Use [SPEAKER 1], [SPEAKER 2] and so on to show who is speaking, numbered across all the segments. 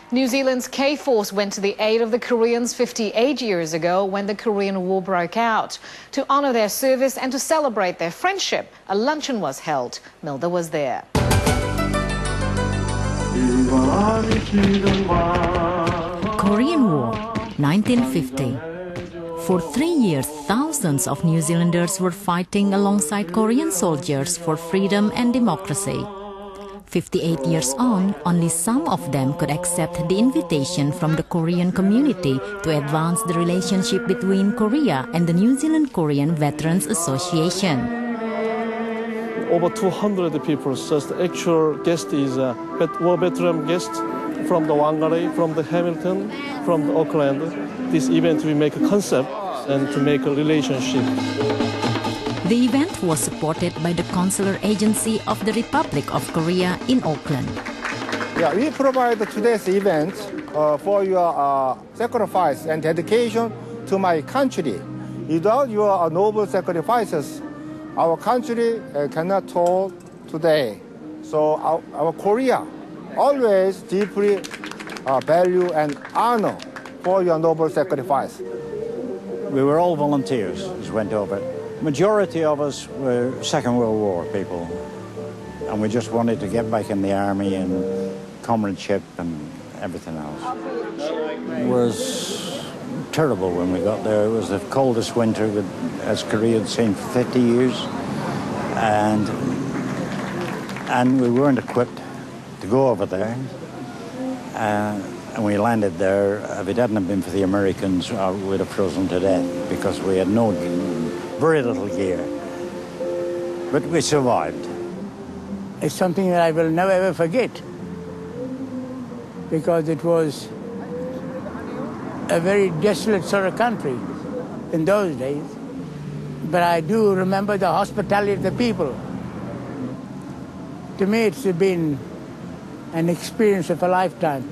[SPEAKER 1] New Zealand's K-Force went to the aid of the Koreans 58 years ago when the Korean War broke out. To honour their service and to celebrate their friendship, a luncheon was held. Milda was there.
[SPEAKER 2] Korean War, 1950. For 3 years, thousands of New Zealanders were fighting alongside Korean soldiers for freedom and democracy. 58 years on, only some of them could accept the invitation from the Korean community to advance the relationship between Korea and the New Zealand Korean Veterans Association.
[SPEAKER 3] Over 200 people, just the actual guest is a war veteran guest from the Whangarei, from the Hamilton, from the Auckland. This event will make a concept and to make a relationship.
[SPEAKER 2] The event was supported by the Consular Agency of the Republic of Korea in Auckland.
[SPEAKER 4] Yeah, we provide today's event for your sacrifice and dedication to my country. Without your noble sacrifices, our country cannot hold today. So our Korea always deeply value and honor for your noble sacrifice.
[SPEAKER 5] We were all volunteers as went over. Majority of us were Second World War people, and we just wanted to get back in the army and comradeship and everything else. It was terrible when we got there. It was the coldest winter as Korea had seen for 50 years, and we weren't equipped to go over there. And we landed there. If it hadn't been for the Americans, we'd have frozen to death because we had very little gear. But we survived.
[SPEAKER 6] It's something that I will never ever forget because it was a very desolate sort of country in those days. But I do remember the hospitality of the people. To me, it's been an experience of a lifetime.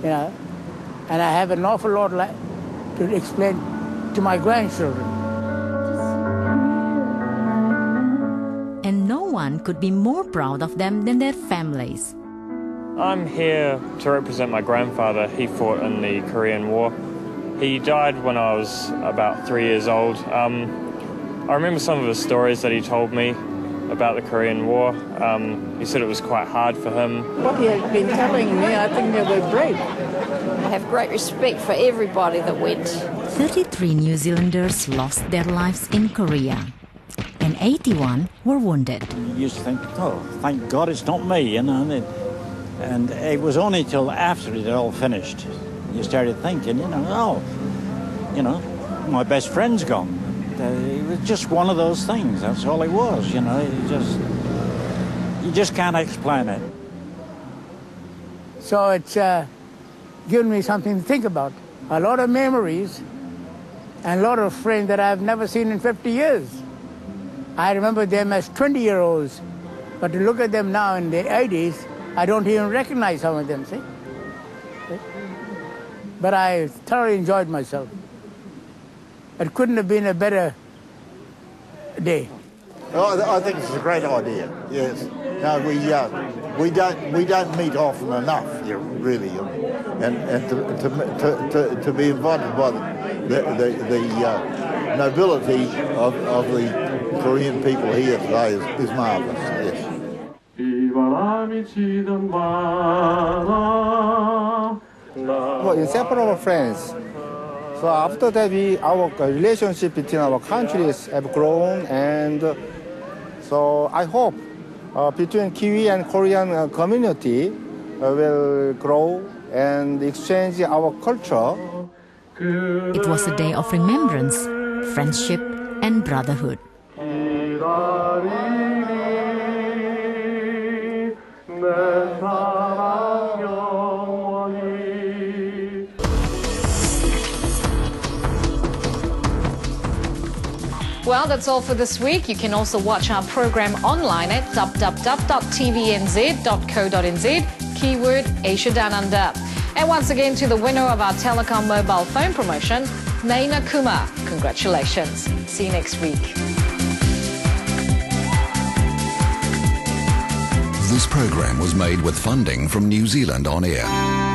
[SPEAKER 6] You know, and I have an awful lot to explain to my grandchildren.
[SPEAKER 2] And no one could be more proud of them than their families.
[SPEAKER 7] I'm here to represent my grandfather. He fought in the Korean War. He died when I was about 3 years old. I remember some of the stories that he told me about the Korean War. He said it was quite hard for him.
[SPEAKER 6] What he has been telling me, I think they were brave.
[SPEAKER 8] I have great respect for everybody that went.
[SPEAKER 2] 33 New Zealanders lost their lives in Korea, and 81 were wounded.
[SPEAKER 5] You used to think, oh, thank God it's not me, you know. And it was only till after it all finished, you started thinking, my best friend's gone. It was just one of those things. That's all it was, you know. You just can't explain it.
[SPEAKER 6] So it's given me something to think about. A lot of memories and a lot of friends that I've never seen in 50 years. I remember them as 20-year-olds, but to look at them now in their 80s, I don't even recognize some of them, see? But I thoroughly enjoyed myself. It couldn't have been a better day.
[SPEAKER 9] Oh, I think it's a great idea. Yes. No, we don't meet often enough, really, and to be invited by the nobility of the Korean people here today is marvelous. Yes.
[SPEAKER 4] Well, inseparable friends. So after that, our relationship between our countries have grown, and so I hope between Kiwi and Korean community will grow and exchange our culture.
[SPEAKER 2] It was a day of remembrance, friendship, and brotherhood.
[SPEAKER 1] Well, that's all for this week. You can also watch our program online at www.tvnz.co.nz, keyword Asia Downunder. And once again, to the winner of our telecom mobile phone promotion, Naina Kumar. Congratulations. See you next week.
[SPEAKER 10] This program was made with funding from New Zealand On Air.